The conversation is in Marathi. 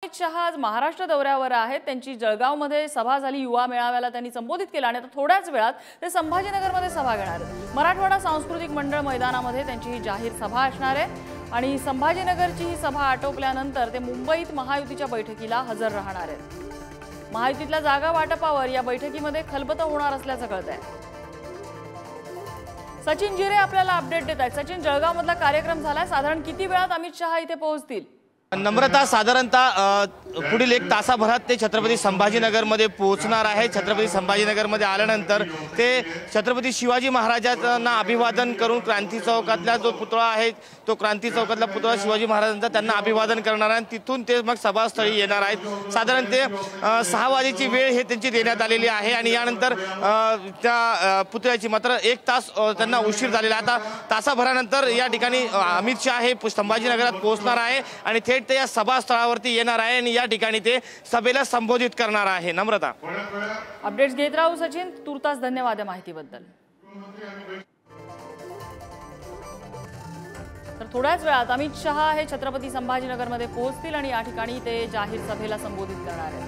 अमित शहा आज महाराष्ट्र दौऱ्यावर आहेत। त्यांची जळगावमध्ये सभा झाली, युवा मेळाव्याला त्यांनी संबोधित केलं आणि आता थोड्याच वेळात ते संभाजीनगरमध्ये सभा घेणार आहेत। मराठवाडा सांस्कृतिक मंडळ मैदानामध्ये त्यांची ही जाहीर सभा असणार आहे आणि संभाजीनगरची ही सभा आटोपल्यानंतर ते मुंबईत महायुतीच्या बैठकीला हजर राहणार आहेत। महायुतीतल्या जागा वाटपावर या बैठकीमध्ये खलबतं होणार असल्याचं कळतंय। सचिन जिरे आपल्याला अपडेट देत आहेत। सचिन, जळगावमधला कार्यक्रम झालाय, साधारण किती वेळात अमित शहा इथे पोहोचतील? नम्रता, साधारणतः पुढील 1 तासाभरात ते छत्रपती संभाजीनगरमध्ये पोहोचणार आहे। छत्रपती संभाजीनगरमध्ये आल्यानंतर ते छत्रपती शिवाजी महाराजांना अभिवादन करून क्रांती चौकातला जो पुतळा आहे, तो क्रांती चौकातला पुतळा शिवाजी महाराजांचा त्यांना अभिवादन करणार आहे। तिथून ते मग सभास्थळी येणार आहेत। साधारण ते 6 वाजेची वेळ हे त्यांची देण्यात आलेली आहे आणि यानंतर त्या पुतळ्याची मात्र 1 तास त्यांना उशीर झालेला। आता तासाभरानंतर या ठिकाणी अमित शहा हे संभाजीनगरात पोहोचणार आहे आणि थेट ते या सभास्थळावरती येणार आहे आणि या ठिकाणी ते सभेला संबोधित करणार आहे। नम्रता, अपडेट्स घेत राहू सचिन, तुर्तास धन्यवाद या माहितीबद्दल। तर थोड्याच वेळात अमित शहा हे छत्रपती संभाजीनगरमध्ये पोहोचतील आणि या ठिकाणी ते जाहीर सभेला संबोधित करणार आहेत।